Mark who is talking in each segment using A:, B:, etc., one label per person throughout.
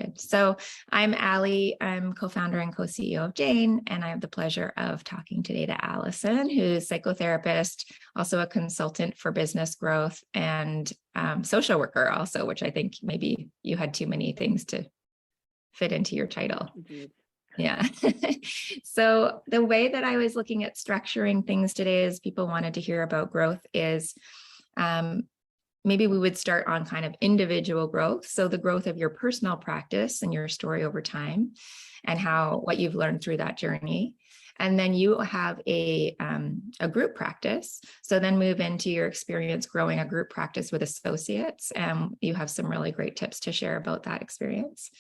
A: good. So I'm Allie. I'm co-founder and co-CEO of Jane, and I have the pleasure of talking today to Allison, who's a psychotherapist, also a consultant for business growth, and social worker also, which I think maybe you had too many things to fit into your title.
B: Indeed.
A: Yeah. So the way that I was looking at structuring things today as people wanted to hear about growth is maybe we would start on kind of individual growth. So the growth of your personal practice and your story over time and what you've learned through that journey. And then you have a group practice. So then move into your experience growing a group practice with associates. And you have some really great tips to share about that experience.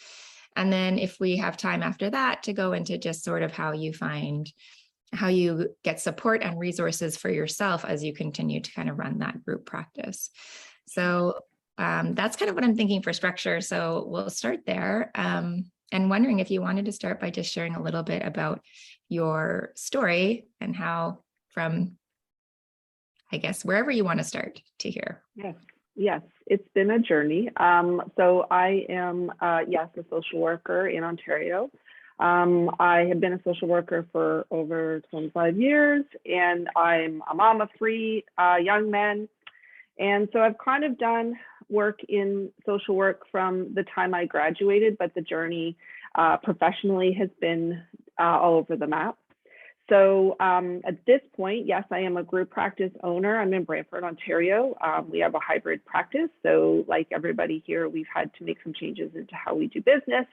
A: And then if we have time after that to go into just sort of how you get support and resources for yourself as you continue to kind of run that group practice. So that's kind of what I'm thinking for structure. So we'll start there. And wondering if you wanted to start by just sharing a little bit about your story and how from, I guess, wherever you want to start to hear.
B: Yes, it's been a journey. So I am, a social worker in Ontario. I have been a social worker for over 25 years, and I'm a mom of 3 young men. And so I've kind of done work in social work from the time I graduated, but the journey professionally has been all over the map. So at this point, yes, I am a group practice owner. I'm in Brantford, Ontario. We have a hybrid practice. So like everybody here, we've had to make some changes into how we do business.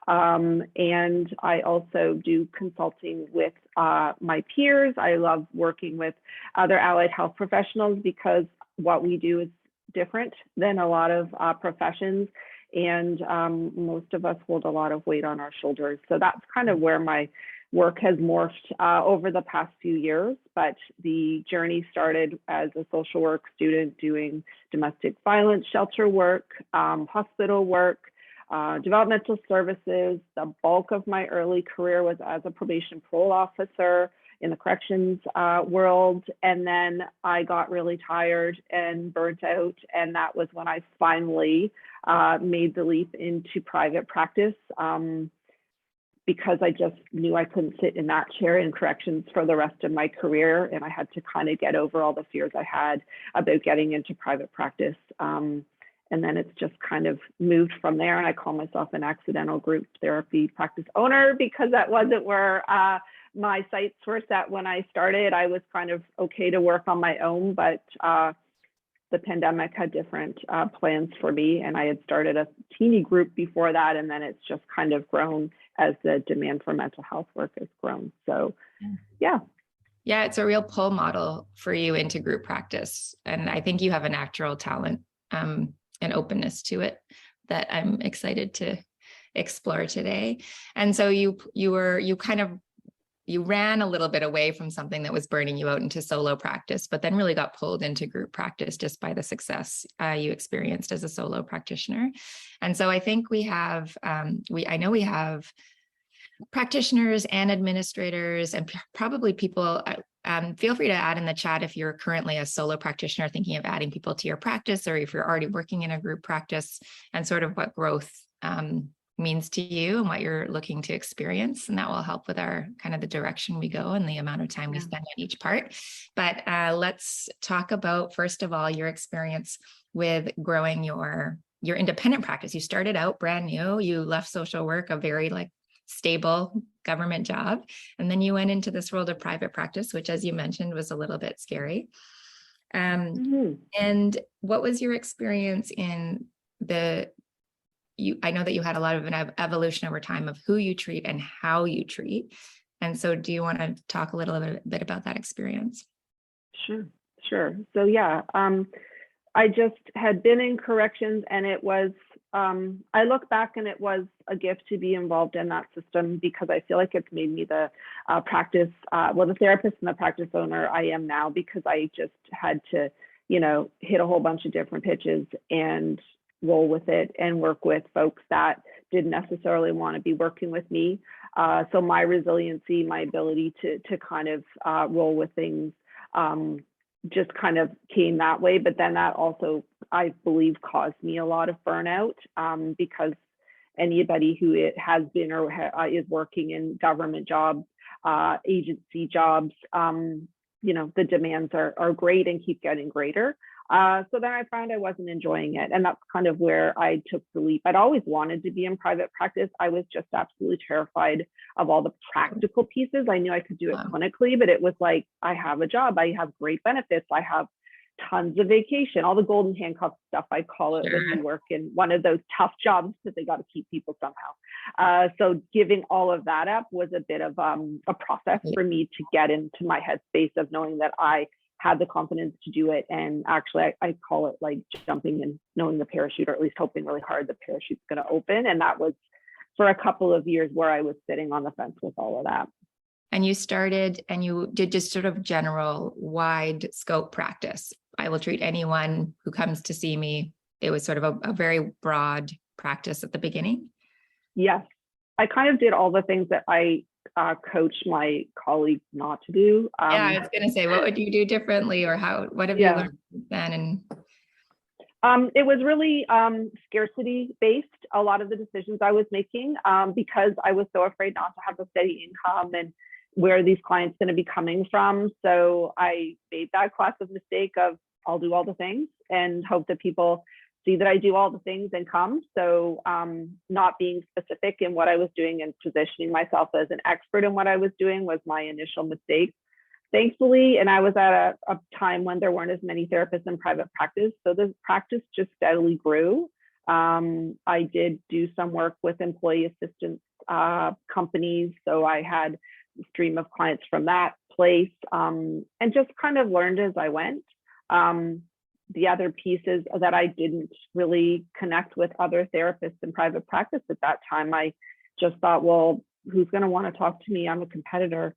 B: And I also do consulting with my peers. I love working with other allied health professionals because what we do is different than a lot of professions. And most of us hold a lot of weight on our shoulders. So that's kind of where my work has morphed over the past few years, but the journey started as a social work student doing domestic violence shelter work, hospital work, developmental services. The bulk of my early career was as a probation parole officer in the corrections world. And then I got really tired and burnt out. And that was when I finally made the leap into private practice. Because I just knew I couldn't sit in that chair in corrections for the rest of my career. And I had to kind of get over all the fears I had about getting into private practice. And then it's just kind of moved from there. And I call myself an accidental group therapy practice owner because that wasn't where my sights were set when I started. I was kind of okay to work on my own, but the pandemic had different plans for me. And I had started a teeny group before that. And then it's just kind of grown as the demand for mental health work has grown. So, yeah.
A: Yeah, it's a real pull model for you into group practice. And I think you have a natural talent and openness to it that I'm excited to explore today. And so you ran a little bit away from something that was burning you out into solo practice, but then really got pulled into group practice just by the success you experienced as a solo practitioner. And so I think we have practitioners and administrators and probably people. Feel free to add in the chat if you're currently a solo practitioner thinking of adding people to your practice, or if you're already working in a group practice, and sort of what growth means to you and what you're looking to experience. And that will help with our kind of the direction we go and the amount of time we spend on each part. But let's talk about, first of all, your experience with growing your independent practice. You started out brand new. You left social work, a very stable government job. And then you went into this world of private practice, which, as you mentioned, was a little bit scary. And what was your experience in I know that you had a lot of an evolution over time of who you treat and how you treat. And so do you want to talk a little bit about that experience?
B: Sure. So yeah, I just had been in corrections, and it was, I look back and it was a gift to be involved in that system because I feel like it's made me the the therapist and the practice owner I am now, because I just had to, hit a whole bunch of different pitches and roll with it and work with folks that didn't necessarily want to be working with me. So my resiliency, my ability to kind of roll with things just kind of came that way. But then that also, I believe, caused me a lot of burnout because anybody who it has been or is working in government jobs, agency jobs, the demands are great and keep getting greater. So then I found I wasn't enjoying it. And that's kind of where I took the leap. I'd always wanted to be in private practice. I was just absolutely terrified of all the practical pieces. I knew I could do it clinically, but it was like, I have a job, I have great benefits, I have tons of vacation, all the golden handcuff stuff, I call it, when you work in one of those tough jobs because they got to keep people somehow. So giving all of that up was a bit of a process for me to get into my headspace of knowing that I had the confidence to do it. And actually, I call it like jumping and knowing the parachute, or at least hoping really hard the parachute's going to open. And that was for a couple of years where I was sitting on the fence with all of that.
A: And you started and you did just sort of general wide scope practice. I will treat anyone who comes to see me. It was sort of a very broad practice at the beginning. Yes.
B: I kind of did all the things that I coach my colleagues not to do.
A: I was going to say, what would you do differently, or what have you learned then?
B: And it was really scarcity based, a lot of the decisions I was making, because I was so afraid not to have a steady income and where are these clients going to be coming from. So I made that classic mistake of I'll do all the things and hope that people see that I do all the things and come. So not being specific in what I was doing and positioning myself as an expert in what I was doing was my initial mistake. Thankfully, and I was at a time when there weren't as many therapists in private practice, so the practice just steadily grew. I did do some work with employee assistance companies, so I had a stream of clients from that place, and just kind of learned as I went. The other pieces that I didn't really connect with other therapists in private practice at that time. I just thought, well, who's going to want to talk to me? I'm a competitor.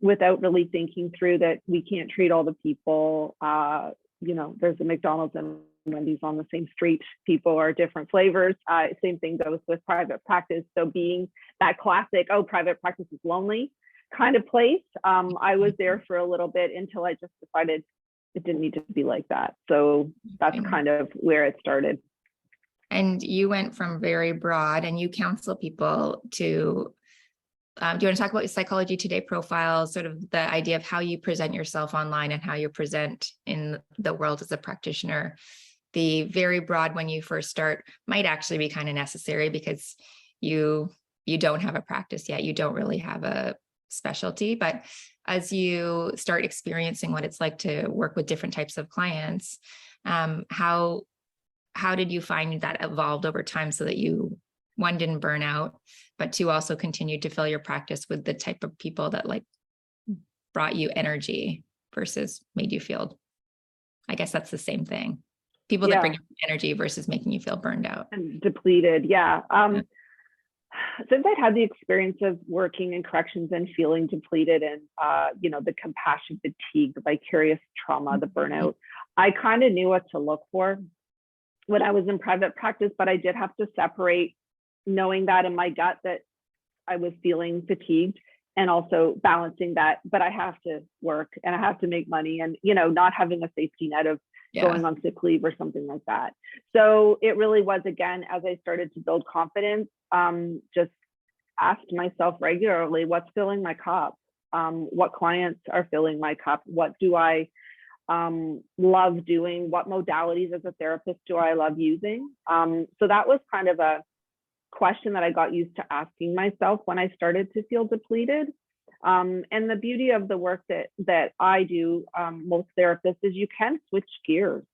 B: Without really thinking through that we can't treat all the people. There's a McDonald's and Wendy's on the same street. People are different flavors. Same thing goes with private practice. So being that classic, private practice is lonely kind of place. I was there for a little bit until I just decided it didn't need to be like that. So that's kind of where it started.
A: And you went from very broad, and you counsel people to, do you want to talk about your Psychology Today profile, sort of the idea of how you present yourself online and how you present in the world as a practitioner? The very broad, when you first start, might actually be kind of necessary because you don't have a practice yet. You don't really have a specialty, but as you start experiencing what it's like to work with different types of clients, how did you find that evolved over time so that you, one, didn't burn out, but two, also continued to fill your practice with the type of people that like brought you energy versus made you feel, I guess that's the same thing. People that bring you energy versus making you feel burned out.
B: And depleted. Since I'd had the experience of working in corrections and feeling depleted and, the compassion fatigue, the vicarious trauma, the burnout, I kind of knew what to look for when I was in private practice, but I did have to separate knowing that in my gut that I was feeling fatigued and also balancing that, but I have to work and I have to make money and, not having a safety net of going on sick leave or something like that. So it really was, again, as I started to build confidence, just asked myself regularly, what's filling my cup? What clients are filling my cup? What do I love doing? What modalities as a therapist do I love using? So that was kind of a question that I got used to asking myself when I started to feel depleted. And the beauty of the work that I do, most therapists, is you can switch gears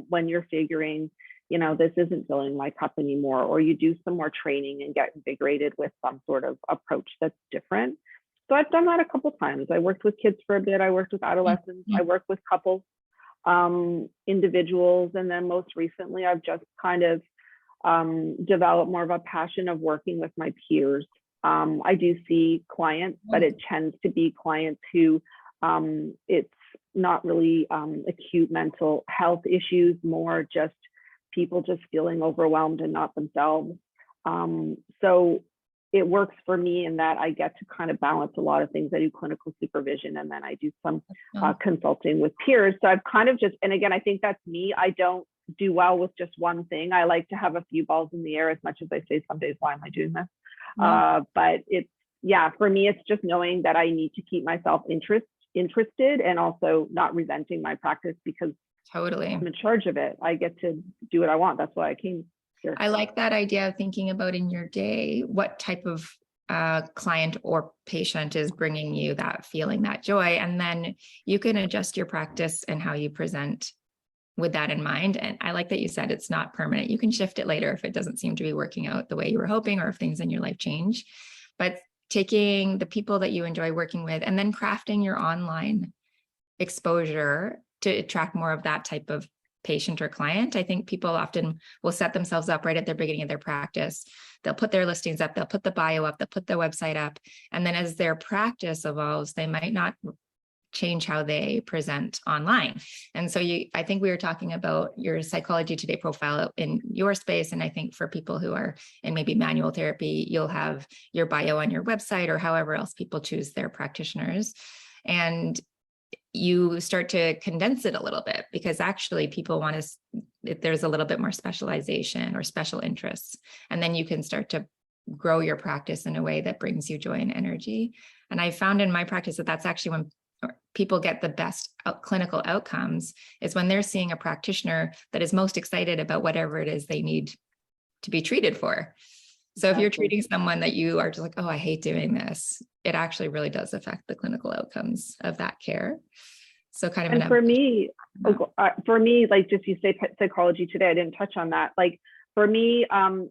B: when you're figuring, this isn't filling my cup anymore, or you do some more training and get invigorated with some sort of approach that's different. So I've done that a couple of times. I worked with kids for a bit. I worked with adolescents. I worked with couples, individuals. And then most recently, I've just kind of developed more of a passion of working with my peers. I do see clients, but it tends to be clients who it's not really acute mental health issues, more just people just feeling overwhelmed and not themselves. So it works for me in that I get to kind of balance a lot of things. I do clinical supervision and then I do some consulting with peers. So I've kind of just, and again, I think that's me. I don't do well with just one thing. I like to have a few balls in the air, as much as I say some days, why am I doing this? But it's, yeah, for me, it's just knowing that I need to keep myself interested and also not resenting my practice because
A: Totally.
B: I'm in charge of it. I get to do what I want. That's why I came here.
A: I like that idea of thinking about in your day, what type of client or patient is bringing you that feeling, that joy. And then you can adjust your practice and how you present with that in mind. And I like that you said it's not permanent. You can shift it later if it doesn't seem to be working out the way you were hoping, or if things in your life change. But taking the people that you enjoy working with and then crafting your online exposure to attract more of that type of patient or client. I think people often will set themselves up right at the beginning of their practice. They'll put their listings up, they'll put the bio up, they'll put their website up. And then as their practice evolves, they might not change how they present online. And so I think we were talking about your Psychology Today profile in your space. And I think for people who are in maybe manual therapy, you'll have your bio on your website or however else people choose their practitioners. And you start to condense it a little bit because actually people want to, there's a little bit more specialization or special interests. And then you can start to grow your practice in a way that brings you joy and energy. And I found in my practice that that's actually when people get the best clinical outcomes is when they're seeing a practitioner that is most excited about whatever it is they need to be treated for. So if you're treating someone that you are just like, oh, I hate doing this, it actually really does affect the clinical outcomes of that care. So kind of,
B: and for me, like just you say Psychology Today, I didn't touch on that. Like for me, and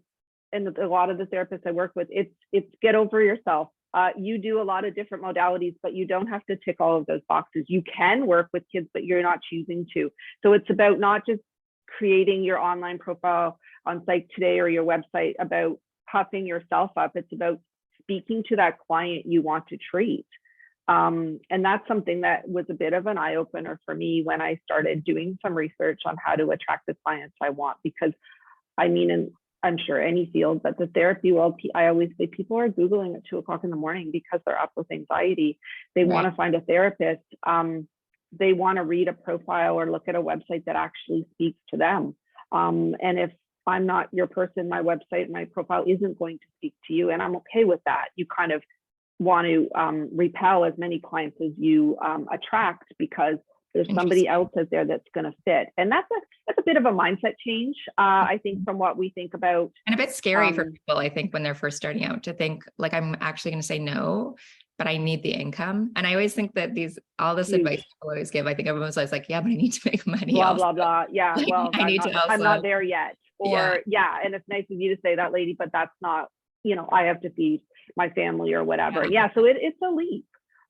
B: a lot of the therapists I work with, it's get over yourself. You do a lot of different modalities, but you don't have to tick all of those boxes. You can work with kids, but you're not choosing to. So it's about not just creating your online profile on Psych Today or your website about puffing yourself up. It's about speaking to that client you want to treat. And that's something that was a bit of an eye opener for me when I started doing some research on how to attract the clients I want, because I mean, and I'm sure any field, but the therapy world, I always say people are Googling at 2 o'clock in the morning because they're up with anxiety. They want to find a therapist. They want to read a profile or look at a website that actually speaks to them. And if I'm not your person, my website, my profile isn't going to speak to you, and I'm okay with that. You kind of want to repel as many clients as you attract because there's somebody else out there that's going to fit. And that's a bit of a mindset change, I think, from what we think about.
A: And a bit scary for people, I think, when they're first starting out to think like, I'm actually going to say no, but I need the income. And I always think that all this advice people always give, I think everyone's always like, yeah, but I need to make money.
B: Blah, blah, blah. Yeah,
A: like,
B: well, I'm not there yet. Or and it's nice of you to say that, lady, but that's not, I have to feed my family or whatever. So it's a leap.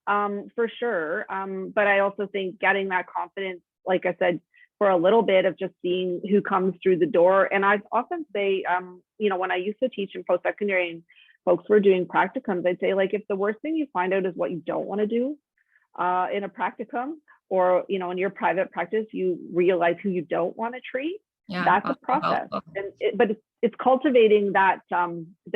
B: For sure. But I also think getting that confidence, like I said, for a little bit of just seeing who comes through the door. And I often say, when I used to teach in post-secondary and folks were doing practicums, I'd say, like, if the worst thing you find out is what you don't want to do in a practicum, or, in your private practice, you realize who you don't want to treat. That's a process. But it's cultivating that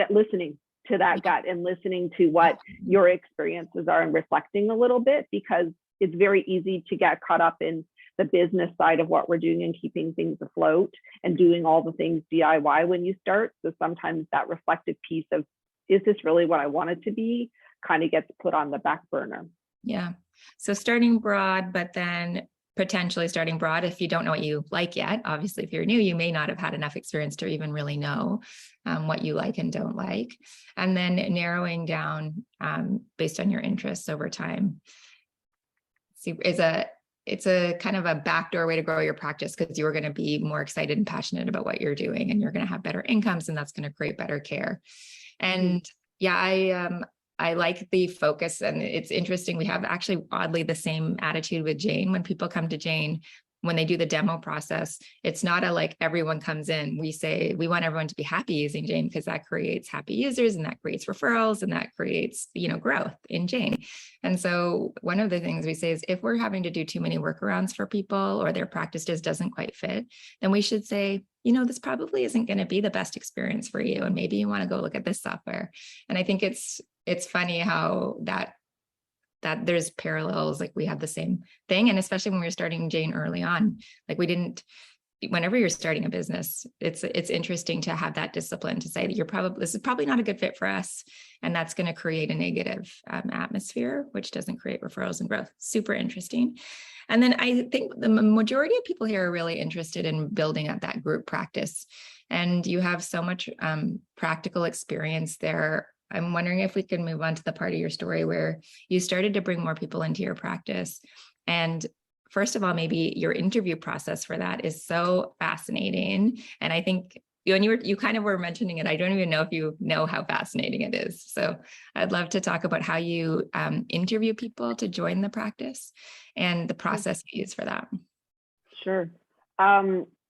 B: listening to that gut and listening to what your experiences are and reflecting a little bit, because it's very easy to get caught up in the business side of what we're doing and keeping things afloat and doing all the things DIY when you start. So sometimes that reflective piece of, is this really what I want it to be, kind of gets put on the back burner.
A: Yeah. So starting broad, but then potentially starting broad if you don't know what you like yet. Obviously, if you're new, you may not have had enough experience to even really know what you like and don't like. And then narrowing down based on your interests over time. It's a kind of a backdoor way to grow your practice, because you're going to be more excited and passionate about what you're doing, and you're going to have better incomes, and that's going to create better care. And I like the focus, and it's interesting. We have actually oddly the same attitude with Jane. When people come to Jane, when they do the demo process, it's not like everyone comes in. We say, we want everyone to be happy using Jane, because that creates happy users, and that creates referrals, and that creates, growth in Jane. And so one of the things we say is, if we're having to do too many workarounds for people, or their practice just doesn't quite fit, then we should say, this probably isn't going to be the best experience for you. And maybe you want to go look at this software. And I think it's funny how that there's parallels, like we have the same thing. And especially when we were starting Jane early on, like we didn't whenever you're starting a business, it's interesting to have that discipline to say that this is probably not a good fit for us. And that's going to create a negative atmosphere, which doesn't create referrals and growth. Super interesting. And then I think the majority of people here are really interested in building up that group practice. And you have so much practical experience there. I'm wondering if we can move on to the part of your story where you started to bring more people into your practice. And first of all, maybe your interview process for that is so fascinating. And I think when you kind of were mentioning it, I don't even know if you know how fascinating it is. So I'd love to talk about how you interview people to join the practice and the process you use for that.
B: Sure.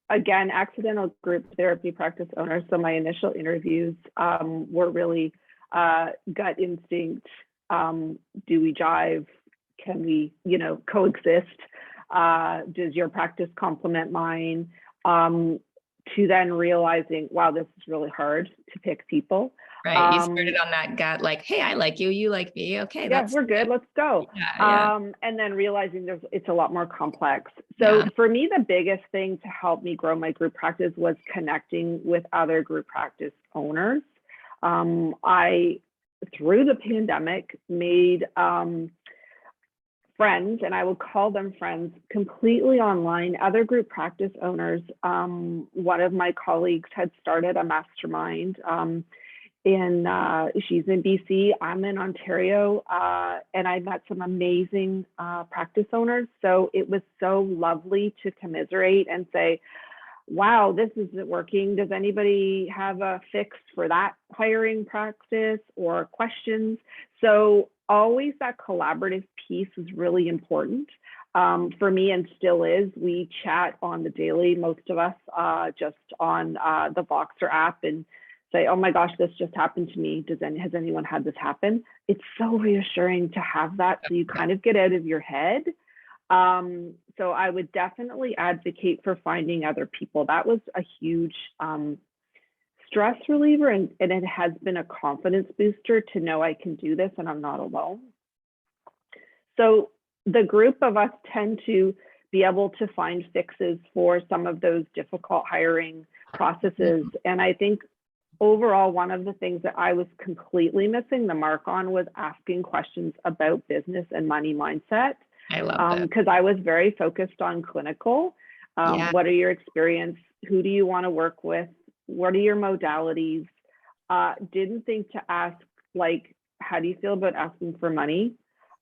B: Again, accidental group therapy practice owner. So my initial interviews were really gut instinct. Do we jive? Can we, coexist? Does your practice complement mine? To then realizing, wow, this is really hard to pick people.
A: Right. You started on that gut, like, hey, I like you, you like me. Okay.
B: Yeah, we're good. Let's go.
A: Yeah.
B: And then realizing it's a lot more complex. So for me, the biggest thing to help me grow my group practice was connecting with other group practice owners. I, through the pandemic, made friends, and I would call them friends, completely online, other group practice owners. One of my colleagues had started a mastermind she's in BC, I'm in Ontario, and I met some amazing practice owners. So it was so lovely to commiserate and say, wow, this isn't working. Does anybody have a fix for that hiring practice or questions? So always that collaborative piece is really important for me, and still is. We chat on the daily, most of us, just on the Voxer app, and say, oh my gosh, this just happened to me. Has anyone had this happen? It's so reassuring to have that, so you kind of get out of your head. So I would definitely advocate for finding other people. That was a huge stress reliever, and it has been a confidence booster to know I can do this and I'm not alone. So the group of us tend to be able to find fixes for some of those difficult hiring processes. And I think overall, one of the things that I was completely missing the mark on was asking questions about business and money mindset.
A: I love that.
B: Because I was very focused on clinical. What are your experience? Who do you want to work with? What are your modalities? Didn't think to ask, like, how do you feel about asking for money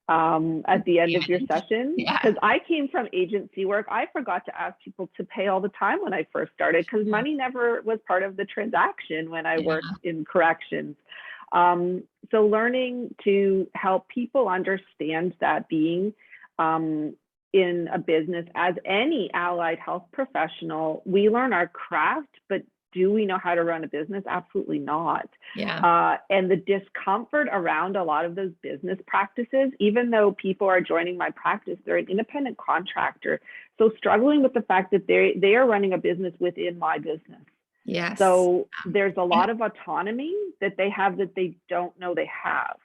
B: at the end of your session? Because I came from agency work. I forgot to ask people to pay all the time when I first started, because money never was part of the transaction when I worked in corrections. So learning to help people understand that being in a business as any allied health professional, we learn our craft, but do we know how to run a business? Absolutely not. And the discomfort around a lot of those business practices, even though people are joining my practice, they're an independent contractor. So struggling with the fact that they are running a business within my business. So there's a lot of autonomy that they have that they don't know they have.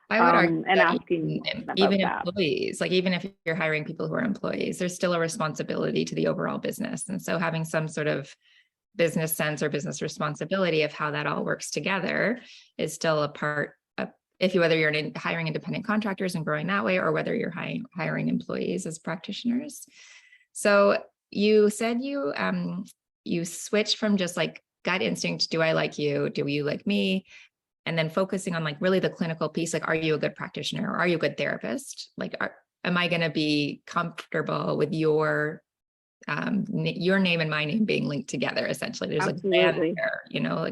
A: I would argue
B: and asking
A: even
B: that.
A: Employees, like even if you're hiring people who are employees, there's still a responsibility to the overall business. And so having some sort of business sense or business responsibility of how that all works together is still a part of, whether you're hiring independent contractors and growing that way, or whether you're hiring employees as practitioners. So you said you switched from just like gut instinct, do I like you? Do you like me? And then focusing on like really the clinical piece, like, are you a good practitioner or are you a good therapist? Like, am I going to be comfortable with your name and my name being linked together? Essentially, there's like brand there,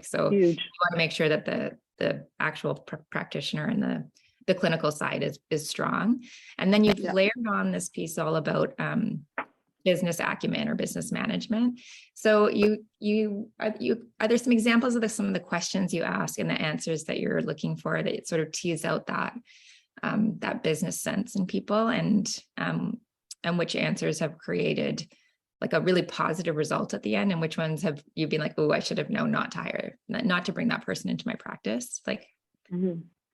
A: so
B: huge.
A: You want to make sure that the actual practitioner and the clinical side is strong. And then you've layered on this piece all about business acumen or business management. So are there some examples of some of the questions you ask and the answers that you're looking for that sort of tease out that business sense in people, and which answers have created like a really positive result at the end, and which ones have you been like, oh, I should have known not to bring that person into my practice? Like,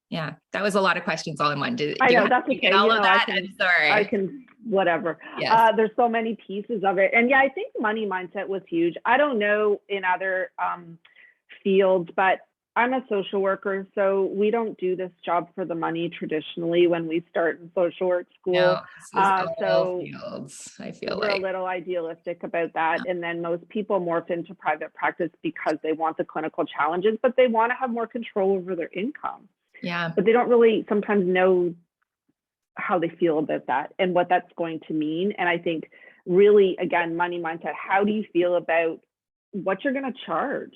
A: Yeah, that was a lot of questions all in one. Do
B: I
A: you
B: know,
A: have
B: that's
A: to
B: okay.
A: get all
B: You
A: of
B: know,
A: that? I'm sorry.
B: I can, whatever.
A: Yes.
B: There's so many pieces of it. And yeah, I think money mindset was huge. I don't know in other fields, but I'm a social worker, so we don't do this job for the money traditionally when we start in social work school.
A: No, this is all
B: So
A: fields, I feel
B: we're a
A: like.
B: little idealistic about that. And then most people morph into private practice because they want the clinical challenges, but they want to have more control over their income.
A: Yeah.
B: But they don't really sometimes know how they feel about that and what that's going to mean. And I think really, again, money mindset, how do you feel about what you're going to charge?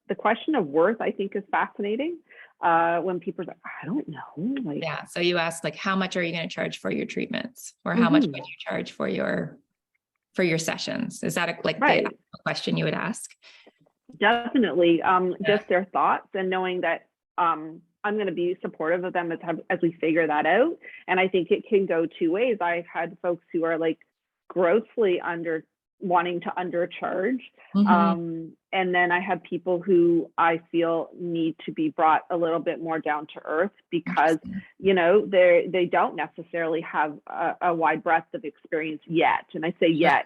B: The question of worth, I think, is fascinating. When people are like, I don't know. Like,
A: Yeah. So you asked like, how much are you going to charge for your treatments, or how much would you charge for your sessions? Is that
B: right.
A: the question you would ask?
B: Definitely. Just their thoughts and knowing that I'm going to be supportive of them as we figure that out. And I think it can go two ways. I've had folks who are like grossly wanting to undercharge. And then I have people who I feel need to be brought a little bit more down to earth because, you know, they don't necessarily have a wide breadth of experience yet. And I say yet,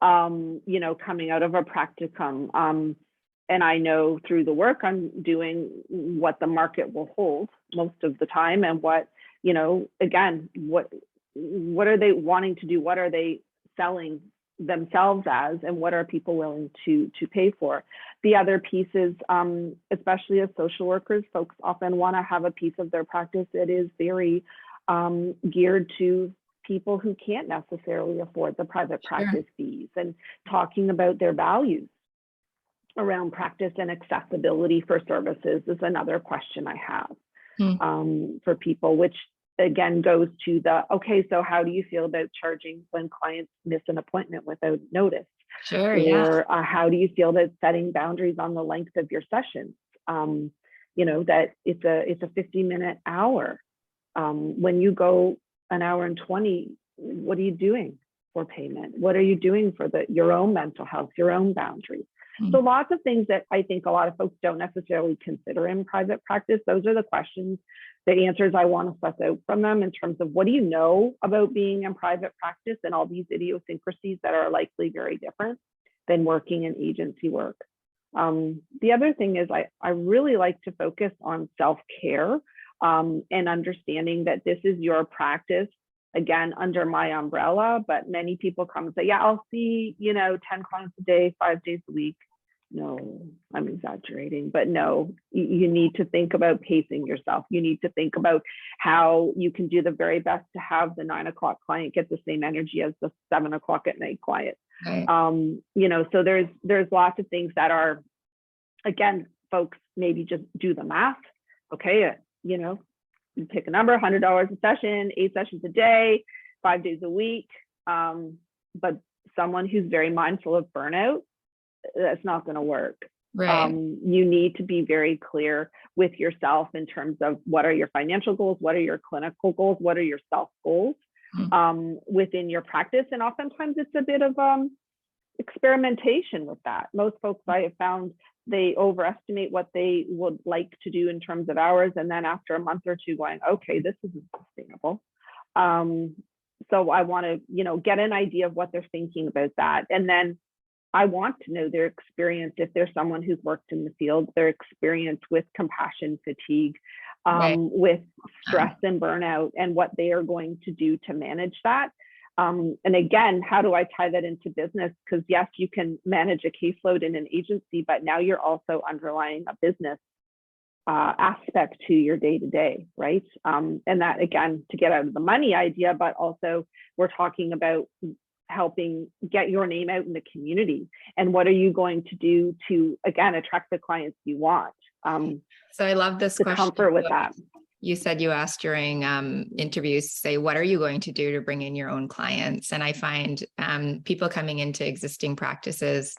B: you know, coming out of a practicum. And I know through the work I'm doing what the market will hold most of the time, and what, you know, again, what are they wanting to do? What are they selling themselves as, and what are people willing to pay for? The other piece is, especially as social workers, folks often want to have a piece of their practice that is very geared to people who can't necessarily afford the private practice fees, and talking about their values around practice and accessibility for services is another question I have for people, which again goes to okay, so how do you feel about charging when clients miss an appointment without notice? Or how do you feel about setting boundaries on the length of your sessions? You know, that it's a 50-minute hour. When you go an hour and 20, what are you doing for payment? What are you doing for your own mental health, your own boundaries? So lots of things that I think a lot of folks don't necessarily consider in private practice. Those are the questions, the answers I want to suss out from them in terms of what do you know about being in private practice and all these idiosyncrasies that are likely very different than working in agency work. The other thing is I really like to focus on self-care and understanding that this is your practice, again, under my umbrella, but many people come and say, yeah, I'll see, you know, 10 clients a day, 5 days a week. No, I'm exaggerating, but no, you need to think about pacing yourself. You need to think about how you can do the very best to have the 9 o'clock client get the same energy as the 7 o'clock at night client.
A: Right.
B: You know, so there's lots of things that are, again, folks maybe just do the math. Okay, you know, you pick a number, $100 a session, 8 sessions a day, 5 days a week. But someone who's very mindful of burnout, that's not going to work.
A: Right.
B: You need to be very clear with yourself in terms of what are your financial goals, what are your clinical goals, what are your self goals within your practice. And oftentimes it's a bit of experimentation with that. Most folks I have found, they overestimate what they would like to do in terms of hours. And then after a month or two going, okay, this isn't sustainable. So I want to, you know, get an idea of what they're thinking about that. And then I want to know their experience. If there's someone who's worked in the field, their experience with compassion fatigue, with stress and burnout, and what they are going to do to manage that. And again, how do I tie that into business? Because yes, you can manage a caseload in an agency, but now you're also underlying a business aspect to your day-to-day, right? And that, again, to get out of the money idea, but also we're talking about helping get your name out in the community. And what are you going to do to, again, attract the clients you want?
A: So I love this question.
B: Comfort with that.
A: You said you asked during interviews, say, what are you going to do to bring in your own clients? And I find people coming into existing practices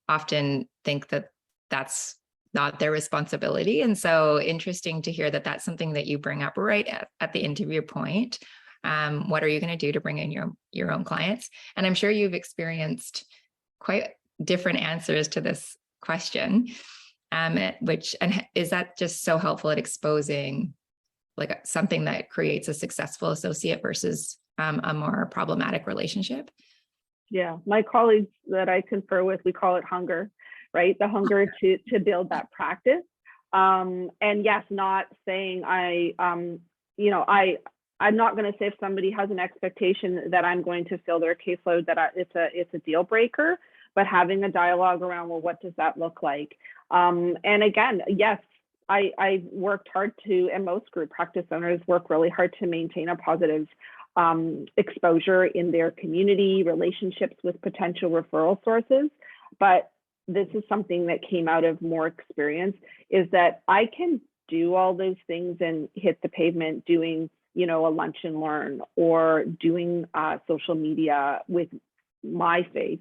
A: often think that that's not their responsibility. And so interesting to hear that that's something that you bring up right at the interview point. What are you going to do to bring in your own clients? And I'm sure you've experienced quite different answers to this question, and is that just so helpful at exposing like something that creates a successful associate versus a more problematic relationship?
B: Yeah, my colleagues that I confer with, we call it hunger, right? The hunger to build that practice. And yes, not saying I'm not going to say if somebody has an expectation that I'm going to fill their caseload that it's a deal breaker, but having a dialogue around, well, what does that look like? And again, yes, I worked hard to, and most group practice owners work really hard to maintain a positive exposure in their community, relationships with potential referral sources. But this is something that came out of more experience, is that I can do all those things and hit the pavement doing, a lunch and learn or doing social media with my face.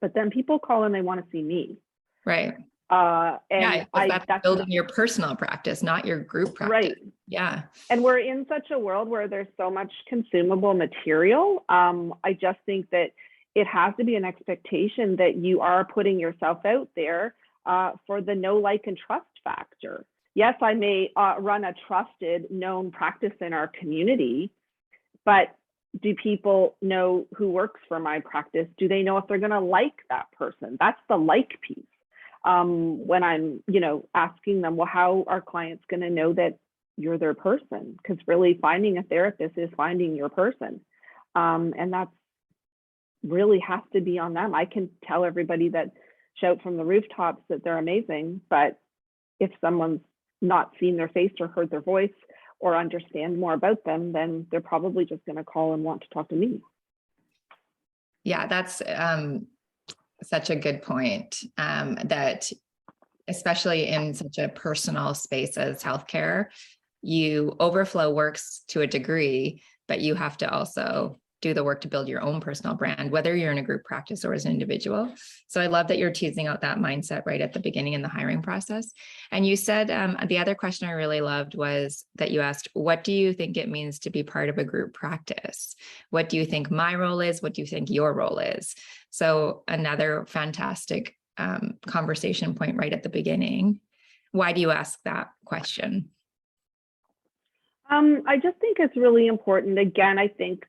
B: But then people call and they want to see me.
A: Right.
B: And
A: that's building your personal practice, not your group practice.
B: Right.
A: Yeah.
B: And we're in such a world where there's so much consumable material. I just think that it has to be an expectation that you are putting yourself out there for the know, like, and trust factor. Yes, I may run a trusted, known practice in our community, but do people know who works for my practice? Do they know if they're going to like that person? That's the like piece. When I'm, asking them, well, how are clients going to know that you're their person? Because really finding a therapist is finding your person. And that's really has to be on them. I can tell everybody that shout from the rooftops that they're amazing, but if someone's not seen their face or heard their voice or understand more about them, then they're probably just going to call and want to talk to me.
A: Yeah, that's such a good point, that especially in such a personal space as healthcare, overflow works to a degree, but you have to also do the work to build your own personal brand, whether you're in a group practice or as an individual. So I love that you're teasing out that mindset right at the beginning in the hiring process. And you said, the other question I really loved was that you asked, what do you think it means to be part of a group practice? What do you think my role is? What do you think your role is? So another fantastic conversation point right at the beginning. Why do you ask that question?
B: I just think it's really important. Again, I think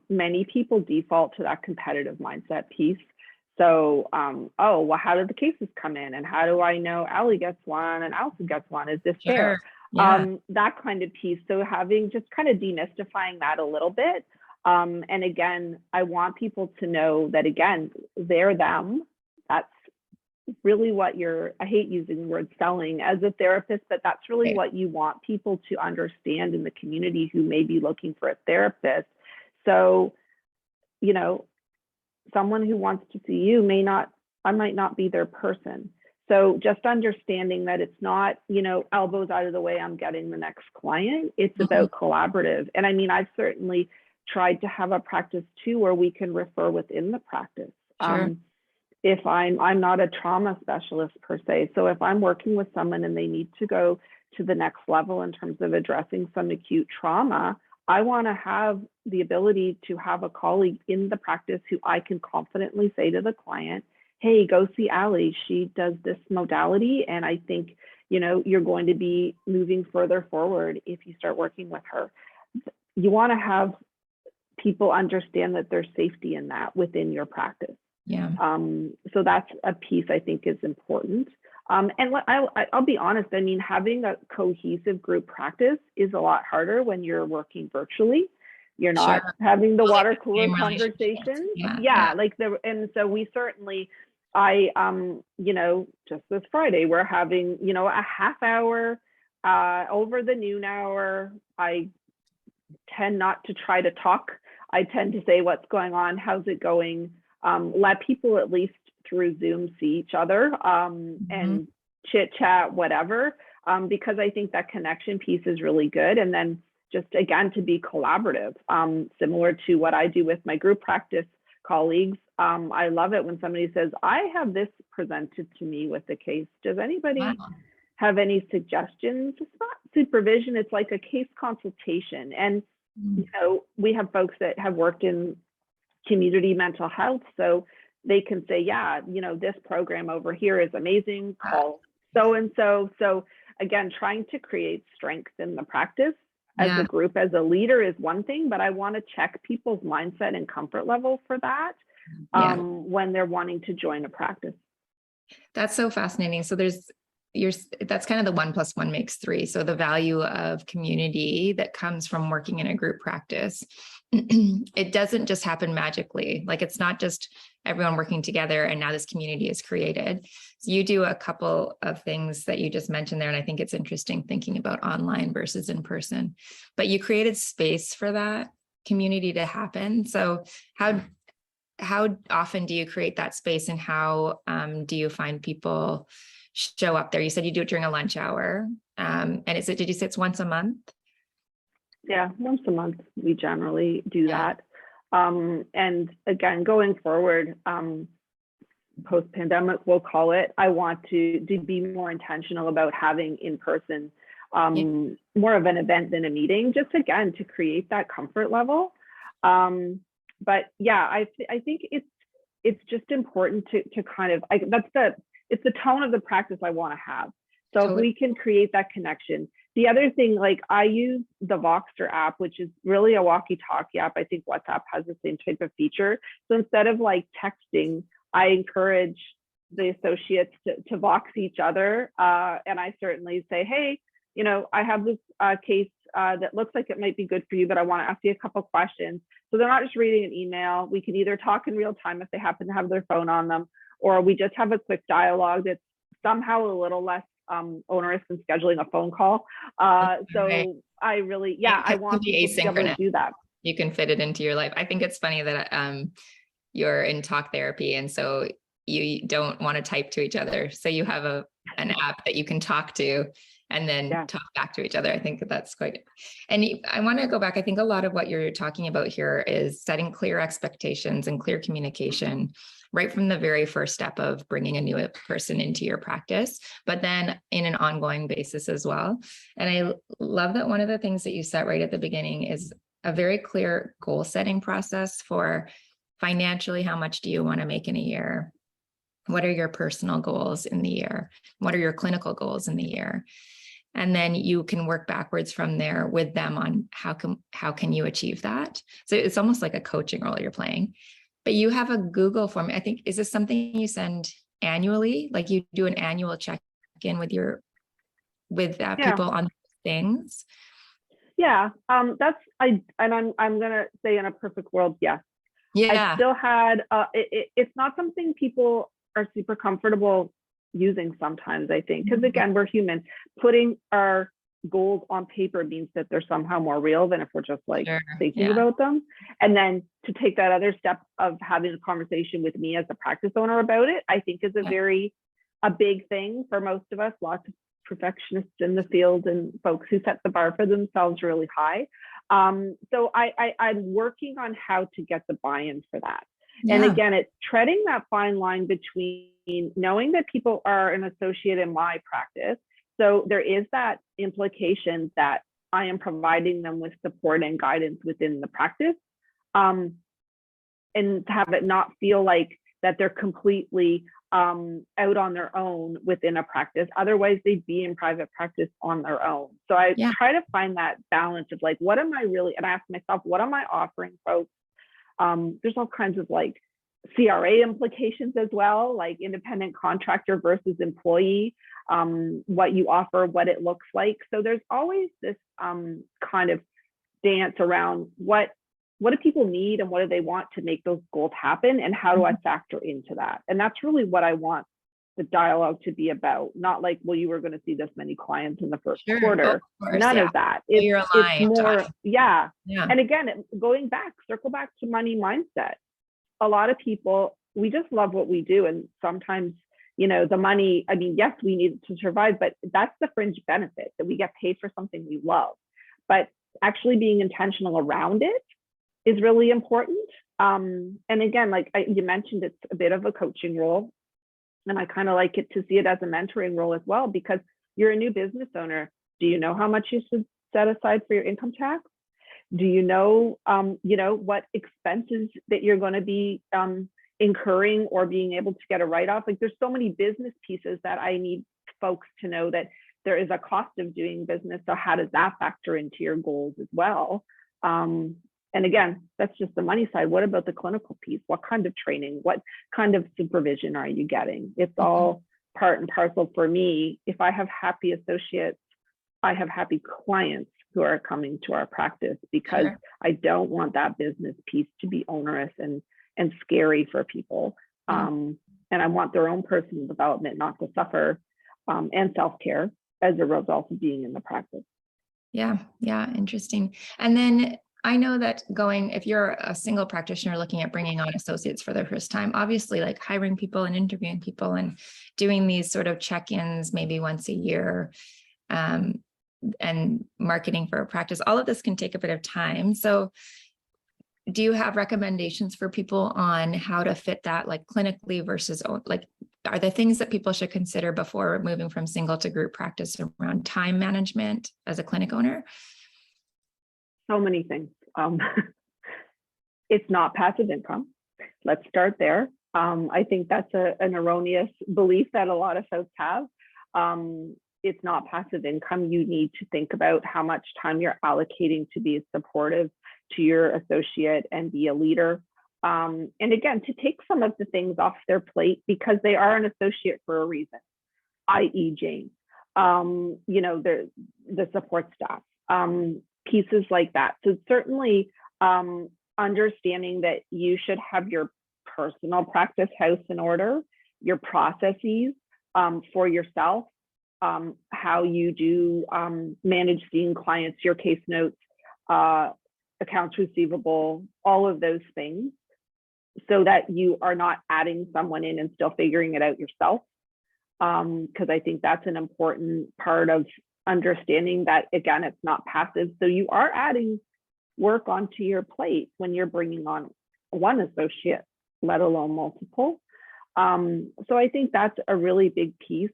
B: many people default to that competitive mindset piece. So, oh, well, how did the cases come in? And how do I know Allie gets one and Allison gets one? Is this fair? Yeah. That kind of piece. So having just kind of demystifying that a little bit. And again, I want people to know that, again, they're them. That's really what I hate using the word selling as a therapist, but that's really what you want people to understand in the community who may be looking for a therapist. So, someone who wants to see you I might not be their person. So just understanding that it's not, elbows out of the way, I'm getting the next client. It's about collaborative. And I mean, I've certainly tried to have a practice too, where we can refer within the practice. Sure. If I'm not a trauma specialist per se. So if I'm working with someone and they need to go to the next level in terms of addressing some acute trauma, I want to have the ability to have a colleague in the practice who I can confidently say to the client, hey, go see Allie. She does this modality. And I think, you're going to be moving further forward if you start working with her. You want to have people understand that there's safety in that within your practice.
A: Yeah.
B: So that's a piece I think is important. And I'll be honest, I mean, having a cohesive group practice is a lot harder when you're working virtually. You're not having the water cooler conversations. And so we certainly, just this Friday, we're having, a half hour over the noon hour. I tend not to try to talk. I tend to say, what's going on? How's it going? Let people at least through Zoom see each other and chit chat, whatever, because I think that connection piece is really good. And then just again, to be collaborative, similar to what I do with my group practice colleagues. I love it when somebody says, I have this presented to me with the case. Does anybody have any suggestions? It's not supervision, it's like a case consultation. And, we have folks that have worked in community mental health, so they can say, this program over here is amazing, call so-and-so. So again, trying to create strength in the practice as
A: Yeah.
B: a group, as a leader is one thing, but I want to check people's mindset and comfort level for that
A: Yeah.
B: when they're wanting to join a practice.
A: That's so fascinating. So that's kind of the 1+1 makes 3. So the value of community that comes from working in a group practice, it doesn't just happen magically. Like it's not just everyone working together and now this community is created. So you do a couple of things that you just mentioned there. And I think it's interesting thinking about online versus in person, but you created space for that community to happen. So how often do you create that space, and how do you find people show up there? You said you do it during a lunch hour. And did you say it's once a month?
B: Yeah, once a month, we generally do that. And again, going forward, post-pandemic, we'll call it, I want to be more intentional about having in-person, more of an event than a meeting, just again, to create that comfort level. But yeah, I think it's just important to kind of, it's the tone of the practice I want to have. So if we can create that connection. The other thing, like I use the Voxer app, which is really a walkie-talkie app. I think WhatsApp has the same type of feature. So instead of like texting, I encourage the associates to Vox each other. And I certainly say, hey, you know, I have this case that looks like it might be good for you, but I want to ask you a couple questions. So they're not just reading an email. We can either talk in real time if they happen to have their phone on them, or we just have a quick dialogue that's somehow a little less onerous than scheduling a phone call. So I really, I want people to be able to do that.
A: You can fit it into your life. I think it's funny that you're in talk therapy, and so you don't want to type to each other. So you have an app that you can talk to and then talk back to each other. I think that's quite, and I want to go back. I think a lot of what you're talking about here is setting clear expectations and clear communication right from the very first step of bringing a new person into your practice, but then in an ongoing basis as well. And I love that one of the things that you set right at the beginning is a very clear goal setting process for financially, how much do you want to make in a year? What are your personal goals in the year? What are your clinical goals in the year? And then you can work backwards from there with them on how can you achieve that? So it's almost like a coaching role you're playing. But you have a Google form. I think, is this something you send annually? Like you do an annual check-in with people on things?
B: Yeah, I'm gonna say in a perfect world, yes.
A: Yeah.
B: I still had it's not something people are super comfortable using sometimes, I think, because again, we're human. Putting our goals on paper means that they're somehow more real than if we're just like thinking about them. And then to take that other step of having a conversation with me as a practice owner about it, I think is a big thing for most of us. Lots of perfectionists in the field and folks who set the bar for themselves really high. So I'm working on how to get the buy-in for that. And again, it's treading that fine line between knowing that people are an associate in my practice. So there is that implication that I am providing them with support and guidance within the practice, and to have it not feel like that they're completely out on their own within a practice. Otherwise, they'd be in private practice on their own. So I try to find that balance of like, what am I really, and I ask myself, what am I offering folks? There's all kinds of like CRA implications as well, like independent contractor versus employee, what you offer, what it looks like. So there's always this kind of dance around what do people need and what do they want to make those goals happen, and how do I factor into that? And that's really what I want the dialogue to be about. Not like, well, you were going to see this many clients in the first quarter. None of that. It's more, And again, circle back to money mindset. A lot of people, we just love what we do. And sometimes, you know, the money, I mean, yes, we need it to survive, but that's the fringe benefit, that we get paid for something we love. But actually being intentional around it is really important. And again, like you mentioned, it's a bit of a coaching role. And I kind of like it to see it as a mentoring role as well, because you're a new business owner. Do you know how much you should set aside for your income tax? Do you know, what expenses that you're going to be incurring or being able to get a write-off? Like there's so many business pieces that I need folks to know that there is a cost of doing business. So how does that factor into your goals as well? And again, that's just the money side. What about the clinical piece? What kind of training? What kind of supervision are you getting? It's all part and parcel for me. If I have happy associates, I have happy clients who are coming to our practice, because I don't want that business piece to be onerous and scary for people. And I want their own personal development not to suffer, and self-care as a result of being in the practice.
A: Yeah. Interesting. And then I know that if you're a single practitioner looking at bringing on associates for the first time, obviously like hiring people and interviewing people and doing these sort of check-ins maybe once a year, and marketing for a practice, all of this can take a bit of time. So do you have recommendations for people on how to fit that, like clinically versus like, are there things that people should consider before moving from single to group practice around time management as a clinic owner?
B: So many things. It's not passive income. Let's start there. I think that's an erroneous belief that a lot of folks have. It's not passive income. You need to think about how much time you're allocating to be supportive to your associate and be a leader. And again, to take some of the things off their plate, because they are an associate for a reason, i.e. Jane, the support staff, pieces like that. So certainly understanding that you should have your personal practice house in order, your processes for yourself, how you do manage seeing clients, your case notes, accounts receivable, all of those things, so that you are not adding someone in and still figuring it out yourself. Because I think that's an important part of understanding that, again, it's not passive. So you are adding work onto your plate when you're bringing on one associate, let alone multiple. So I think that's a really big piece.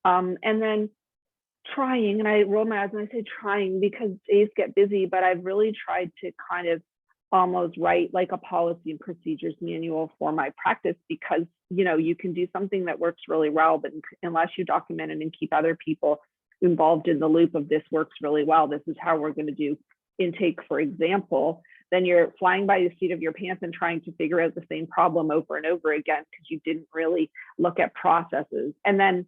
B: And then trying, and I roll my eyes and I say trying because days get busy, but I've really tried to kind of almost write like a policy and procedures manual for my practice, because you can do something that works really well, but unless you document it and keep other people involved in the loop of this works really well, this is how we're going to do intake, for example, then you're flying by the seat of your pants and trying to figure out the same problem over and over again because you didn't really look at processes. And then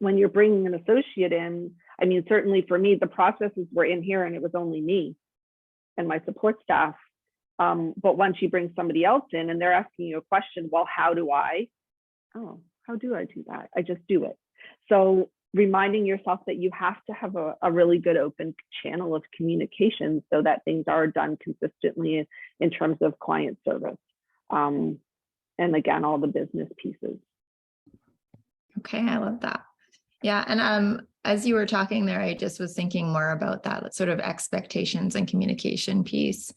B: when you're bringing an associate in, I mean, certainly for me, the processes were in here and it was only me and my support staff. But once you bring somebody else in and they're asking you a question, well, how do I do that? I just do it. So reminding yourself that you have to have a really good open channel of communication so that things are done consistently in terms of client service. And again, all the business pieces.
A: Okay, I love that. Yeah. And as you were talking there, I just was thinking more about that sort of expectations and communication piece,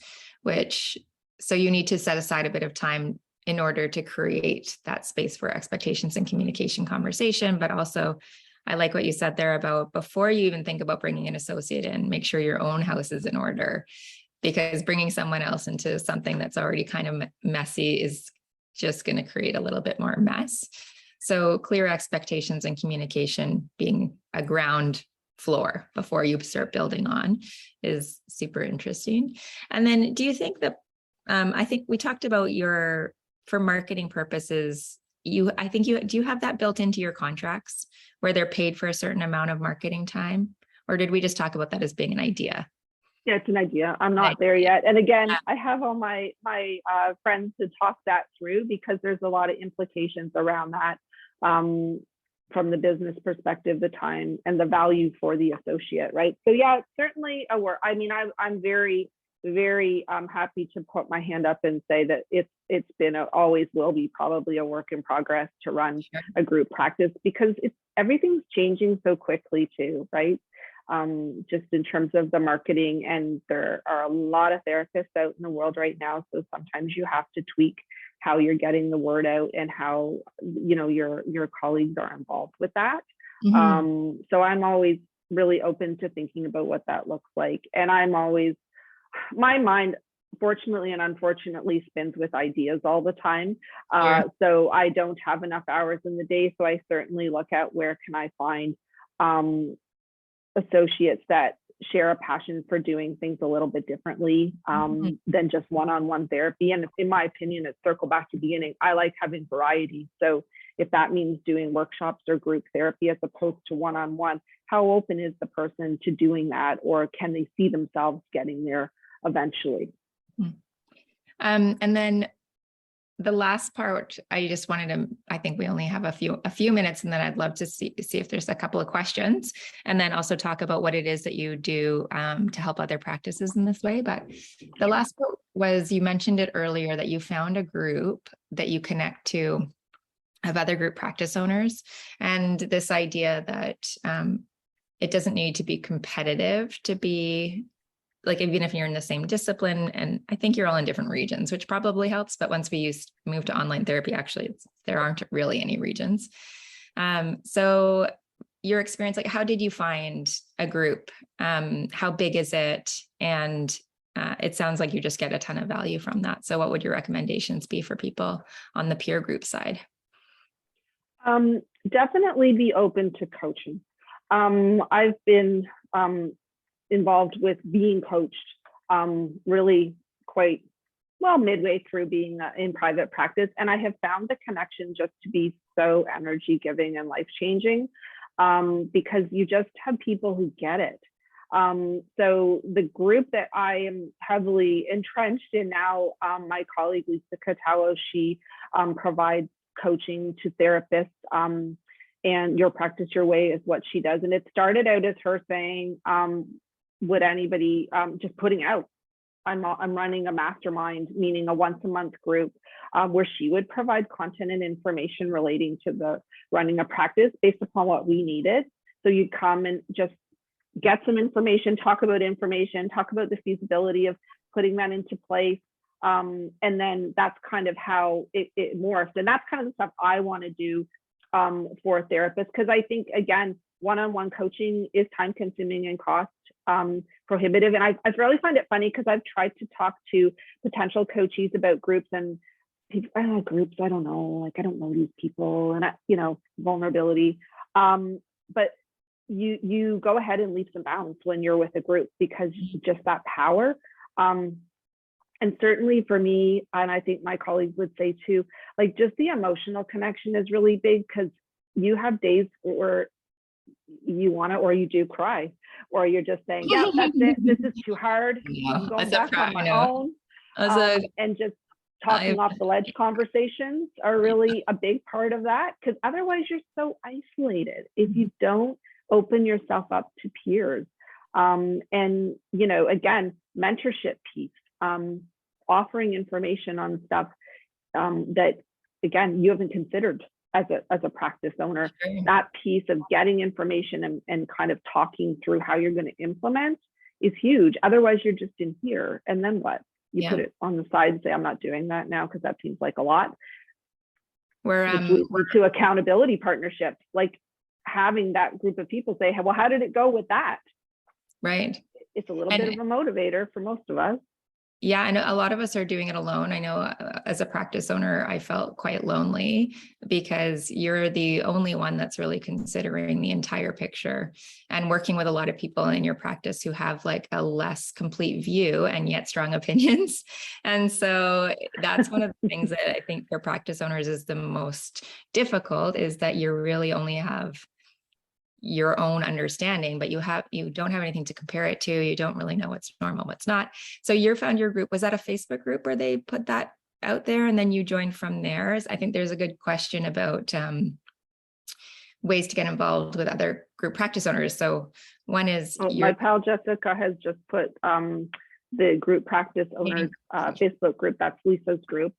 A: so you need to set aside a bit of time in order to create that space for expectations and communication conversation. But also, I like what you said there about before you even think about bringing an associate in, make sure your own house is in order, because bringing someone else into something that's already kind of messy is just going to create a little bit more mess. So clear expectations and communication being a ground floor before you start building on is super interesting. And then do you think that, I think we talked about for marketing purposes, do you have that built into your contracts where they're paid for a certain amount of marketing time? Or did we just talk about that as being an idea?
B: Yeah, it's an idea. I'm not there yet. And again, I have all my friends to talk that through, because there's a lot of implications around that. From the business perspective, the time and the value for the associate, right? So yeah, certainly a work. I mean, I'm very, very happy to put my hand up and say that it's been always will be probably a work in progress to run a group practice, because everything's changing so quickly too, right? Just in terms of the marketing, and there are a lot of therapists out in the world right now, so sometimes you have to tweak how you're getting the word out and how your colleagues are involved with that. Mm-hmm. So I'm always really open to thinking about what that looks like, and my mind fortunately and unfortunately spins with ideas all the time. So I don't have enough hours in the day, so I certainly look at where can I find associates that share a passion for doing things a little bit differently than just one-on-one therapy. And in my opinion, it's circle back to beginning. I like having variety. So if that means doing workshops or group therapy as opposed to one-on-one, how open is the person to doing that? Or can they see themselves getting there eventually?
A: And then the last part, I just wanted to, I think we only have a few minutes, and then I'd love to see if there's a couple of questions, and then also talk about what it is that you do to help other practices in this way. But the last part was, you mentioned it earlier, that you found a group that you connect to of other group practice owners, and this idea that it doesn't need to be competitive to be, like, even if you're in the same discipline, and I think you're all in different regions, which probably helps. But once we move to online therapy, actually, there aren't really any regions. So your experience, like, how did you find a group? How big is it? And it sounds like you just get a ton of value from that. So what would your recommendations be for people on the peer group side?
B: Definitely be open to coaching. I've been involved with being coached really quite well midway through being in private practice. And I have found the connection just to be so energy giving and life changing because you just have people who get it. So the group that I am heavily entrenched in now, my colleague Lisa Catallo, she provides coaching to therapists, and Your Practice Your Way is what she does. And it started out as her saying, would anybody, just putting out, I'm running a mastermind, meaning a once a month group, where she would provide content and information relating to the running a practice based upon what we needed. So you'd come and just get some information, talk about the feasibility of putting that into place. And then that's kind of how it morphed. And that's kind of the stuff I want to do for therapists, because I think, again, one-on-one coaching is time consuming and cost prohibitive. And I really find it funny because I've tried to talk to potential coachees about groups, and people, groups, I don't know, like, I don't know these people, and vulnerability. But you go ahead and leaps and bounds when you're with a group, because just that power. And certainly for me, and I think my colleagues would say too, like, just the emotional connection is really big, because you have days where you want to, or you do cry, or you're just saying, yeah, that's it, this is too hard, I'm going back on my own. And just talking off the ledge conversations are really a big part of that, because otherwise you're so isolated if you don't open yourself up to peers. And again, mentorship piece, offering information on stuff that, again, you haven't considered as a practice owner. Sure. That piece of getting information and kind of talking through how you're going to implement is huge. Otherwise, you're just in here, and then what? You put it on the side and say, I'm not doing that now, because that seems like a lot. We're to accountability partnerships, like having that group of people say, well, how did it go with that?
A: Right.
B: It's a little bit of a motivator for most of us.
A: Yeah, I know a lot of us are doing it alone. I know as a practice owner, I felt quite lonely, because you're the only one that's really considering the entire picture, and working with a lot of people in your practice who have like a less complete view and yet strong opinions. And so that's one of the things that I think for practice owners is the most difficult, is that you really only have your own understanding, but you don't have anything to compare it to. You don't really know what's normal, what's not. So you found your group. Was that a Facebook group where they put that out there, and then you joined from there? I think there's a good question about ways to get involved with other group practice owners. So one is
B: my pal Jessica has just put the group practice owners Facebook group. That's Lisa's group.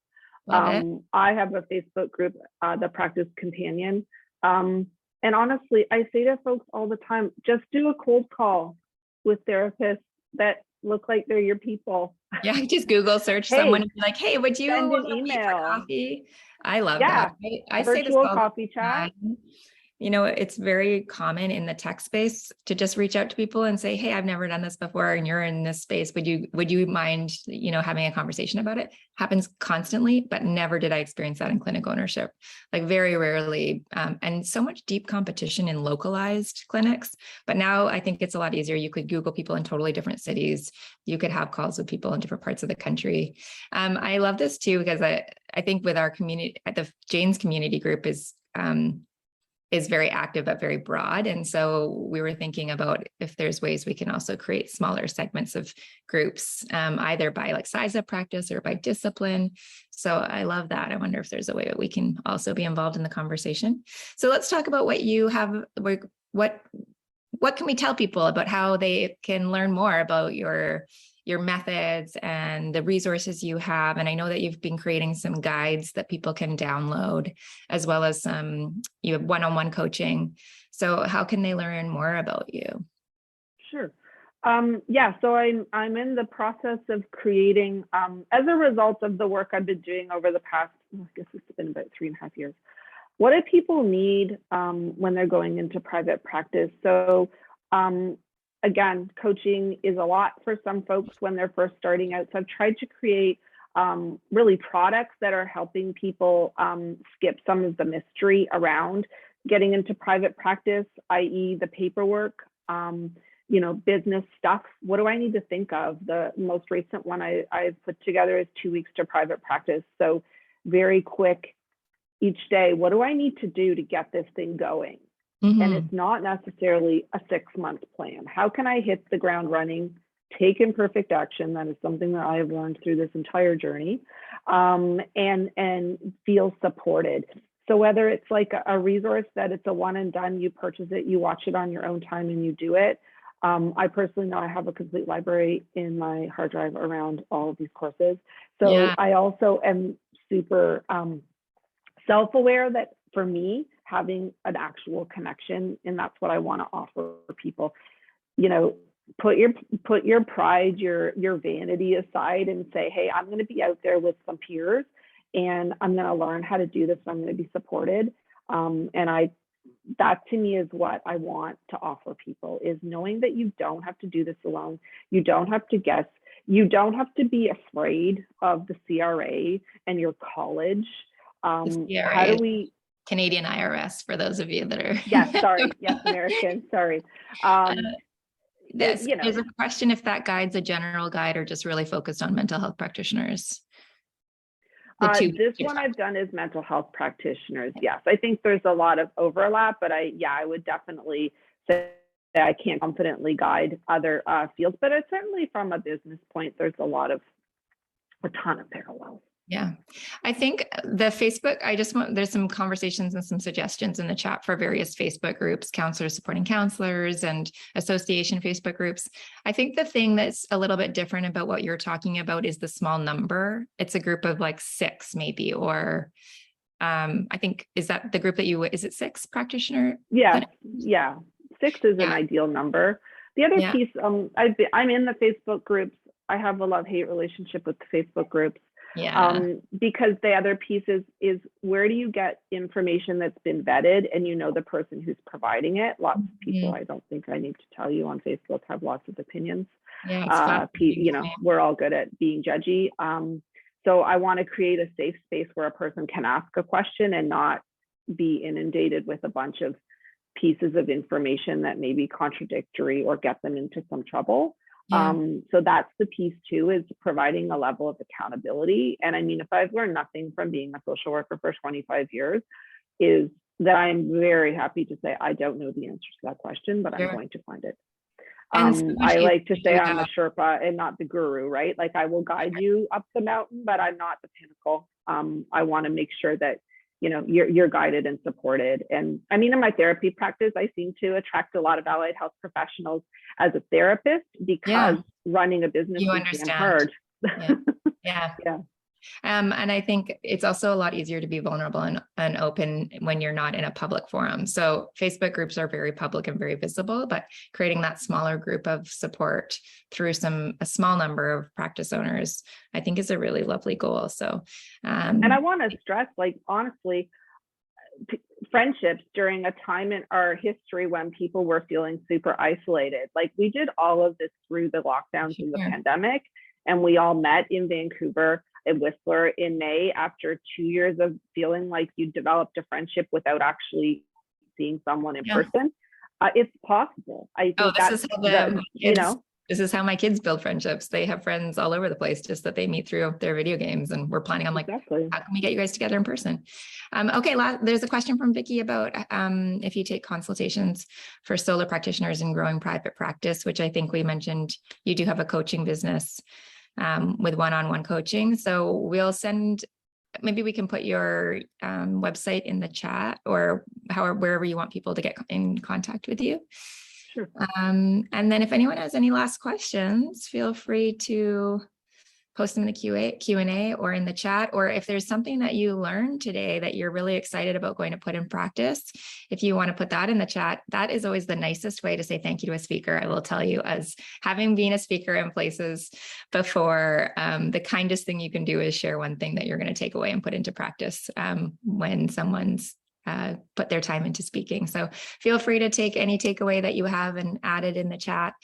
B: I have a Facebook group, the Practice Companion. And honestly, I say to folks all the time, just do a cold call with therapists that look like they're your people.
A: Yeah, just Google search someone and be like, hey, would you
B: send an email
A: for coffee? I love that. I say this
B: virtual coffee chat.
A: it's very common in the tech space to just reach out to people and say, hey, I've never done this before and you're in this space. Would you mind, having a conversation about it? Happens constantly, but never did I experience that in clinic ownership, like very rarely. And so much deep competition in localized clinics. But now I think it's a lot easier. You could Google people in totally different cities. You could have calls with people in different parts of the country. I love this too, because I think with our community, the Jane's community group is very active, but very broad. And so we were thinking about if there's ways we can also create smaller segments of groups, either by like size of practice or by discipline. So I love that. I wonder if there's a way that we can also be involved in the conversation. So let's talk about what you have, what can we tell people about how they can learn more about your methods and the resources you have. And I know that you've been creating some guides that people can download, as well as you have one-on-one coaching. So how can they learn more about you?
B: Sure. So I'm in the process of creating, as a result of the work I've been doing over the past, I guess it's been about 3.5 years. What do people need when they're going into private practice? So again, coaching is a lot for some folks when they're first starting out. So I've tried to create really products that are helping people skip some of the mystery around getting into private practice, i.e. the paperwork, business stuff. What do I need to think of? The most recent one I've put together is 2 weeks to private practice. So very quick each day. What do I need to do to get this thing going? Mm-hmm. And it's not necessarily a 6-month plan. How can I hit the ground running, take imperfect action? That is something that I have learned through this entire journey, and feel supported. So whether it's like a resource that it's a one and done, you purchase it, you watch it on your own time and you do it. I personally know I have a complete library in my hard drive around all of these courses. So yeah. I also am super self-aware that for me, having an actual connection, and that's what I want to offer people. Put your pride, your vanity aside and say, hey, I'm going to be out there with some peers and I'm going to learn how to do this. I'm going to be supported. That to me is what I want to offer people, is knowing that you don't have to do this alone. You don't have to guess. You don't have to be afraid of the CRA and your college. How do we...
A: Canadian IRS, for those of you that are...
B: Yes, American, sorry.
A: There's a question if that guide's a general guide or just really focused on mental health practitioners.
B: This one I've done is mental health practitioners. Yes, I think there's a lot of overlap, but I would definitely say that I can't confidently guide other fields, but it's certainly from a business point, there's a ton of parallels.
A: Yeah, I think the Facebook, there's some conversations and some suggestions in the chat for various Facebook groups, counselors supporting counselors and association Facebook groups. I think the thing that's a little bit different about what you're talking about is the small number. It's a group of like 6 maybe, or I think, is that the group that is it 6 practitioner?
B: Yeah. 6 is an ideal number. The other piece, I'm in the Facebook groups. I have a love-hate relationship with the Facebook groups. Because the other piece is where do you get information that's been vetted and the person who's providing it? Lots of people, I don't think I need to tell you, on Facebook have lots of opinions. We're all good at being judgy. So I want to create a safe space where a person can ask a question and not be inundated with a bunch of pieces of information that may be contradictory or get them into some trouble. So that's the piece too, is providing a level of accountability. And I mean, if I've learned nothing from being a social worker for 25 years, is that I'm very happy to say, I don't know the answer to that question, but I'm going to find it. I like to say I'm a Sherpa and not the guru, right? Like I will guide you up the mountain, but I'm not the pinnacle. I want to make sure that you're guided and supported. And I mean, in my therapy practice, I seem to attract a lot of allied health professionals as a therapist because running a business is hard.
A: Yeah. And I think it's also a lot easier to be vulnerable and open when you're not in a public forum. So Facebook groups are very public and very visible, but creating that smaller group of support through a small number of practice owners, I think is a really lovely goal. So,
B: and I want to stress, like, honestly, friendships during a time in our history when people were feeling super isolated. Like we did all of this through the lockdowns and the pandemic, and we all met in Vancouver at Whistler in May after 2 years of feeling like you developed a friendship without actually seeing someone in person. It's possible. I think
A: this is how my kids build friendships. They have friends all over the place, just that they meet through their video games. And we're planning on how can we get you guys together in person? Okay, there's a question from Vicky about if you take consultations for solo practitioners and growing private practice, which I think we mentioned you do have a coaching business with one-on-one coaching. So maybe we can put your website in the chat or wherever you want people to get in contact with you.
B: Sure.
A: And then if anyone has any last questions, feel free to post them in the Q&A or in the chat, or if there's something that you learned today that you're really excited about going to put in practice, if you want to put that in the chat, that is always the nicest way to say thank you to a speaker. I will tell you, as having been a speaker in places before, the kindest thing you can do is share one thing that you're going to take away and put into practice when someone's put their time into speaking. So feel free to take any takeaway that you have and add it in the chat.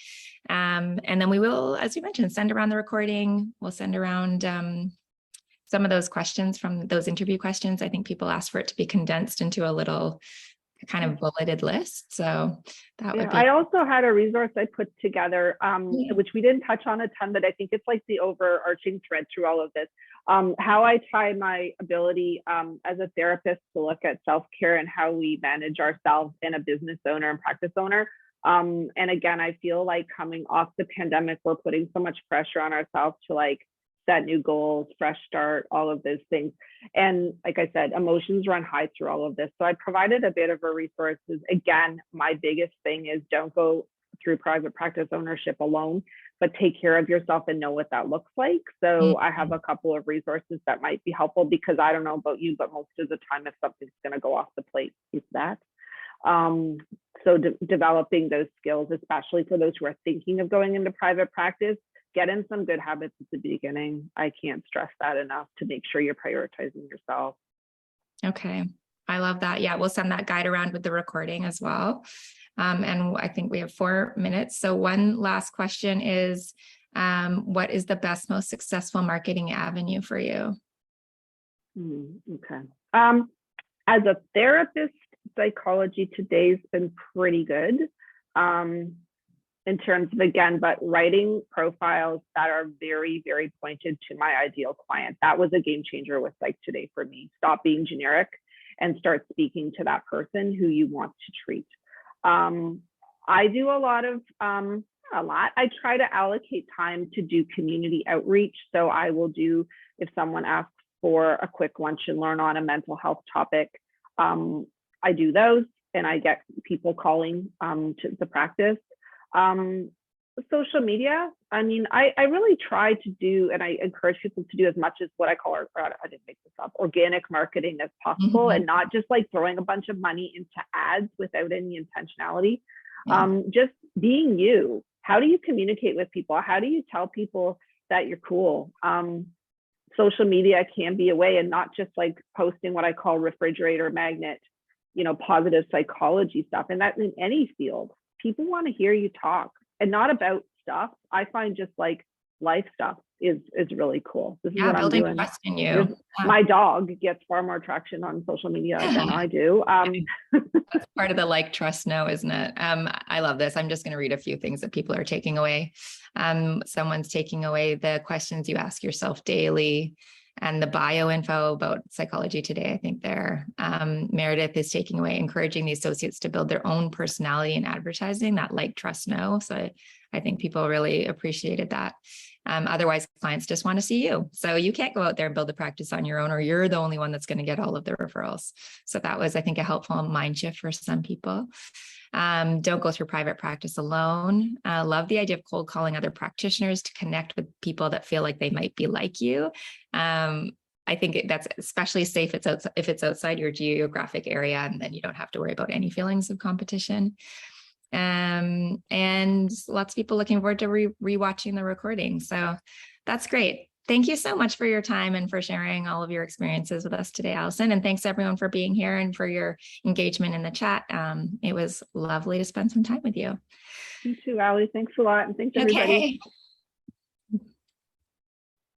A: And then we will, as you mentioned, send around the recording. We'll send around some of those questions from those interview questions. I think people asked for it to be condensed into a little kind of bulleted list. So that would be.
B: I also had a resource I put together, which we didn't touch on a ton, but I think it's like the overarching thread through all of this. How I tie my ability as a therapist to look at self-care and how we manage ourselves in a business owner and practice owner. And again, I feel like coming off the pandemic, we're putting so much pressure on ourselves to like set new goals, fresh start, all of those things. And like I said, emotions run high through all of this. So I provided a bit of a resources. Again, my biggest thing is don't go through private practice ownership alone, but take care of yourself and know what that looks like. So I have a couple of resources that might be helpful, because I don't know about you, but most of the time if something's going to go off the plate, it's that. So developing those skills, especially for those who are thinking of going into private practice, get in some good habits at the beginning. I can't stress that enough, to make sure you're prioritizing yourself.
A: Okay. I love that. Yeah, we'll send that guide around with the recording as well. And I think we have 4 minutes. So one last question is, what is the best, most successful marketing avenue for you?
B: Okay. As a therapist, psychology today's been pretty good in terms of, again, but writing profiles that are very, very pointed to my ideal client. That was a game changer with Psych Today for me. Stop being generic and start speaking to that person who you want to treat. I do I try to allocate time to do community outreach. So I will do, if someone asks for a quick lunch and learn on a mental health topic, I do those, and I get people calling to the practice. Social media, I mean, I really try to do, and I encourage people to do as much as what I call, I didn't make this up, organic marketing as possible, and not just like throwing a bunch of money into ads without any intentionality. Just being you. How do you communicate with people? How do you tell people that you're cool? Social media can be a way, and not just like posting what I call refrigerator magnet, positive psychology stuff. And that in any field, people want to hear you talk, and not about stuff. I find just like life stuff is really cool. This is what I'm doing.
A: Trust in you.
B: My dog gets far more traction on social media than I do.
A: That's part of the like, trust, know, isn't it? I love this. I'm just going to read a few things that people are taking away. Someone's taking away the questions you ask yourself daily, and the bio info about Psychology Today. I think there, Meredith is taking away encouraging the associates to build their own personality in advertising, that like, trust, know. So I think people really appreciated that. Otherwise, clients just want to see you. So you can't go out there and build a practice on your own, or you're the only one that's going to get all of the referrals. So that was, I think, a helpful mind shift for some people. Don't go through private practice alone. Love the idea of cold calling other practitioners to connect with people that feel like they might be like you. I think that's especially safe if it's outside your geographic area, and then you don't have to worry about any feelings of competition. And lots of people looking forward to rewatching the recording. So that's great. Thank you so much for your time and for sharing all of your experiences with us today, Allison. And thanks everyone for being here and for your engagement in the chat. It was lovely to spend some time with you.
B: You too, Allie. Thanks a lot. And thanks, everybody.
A: Okay.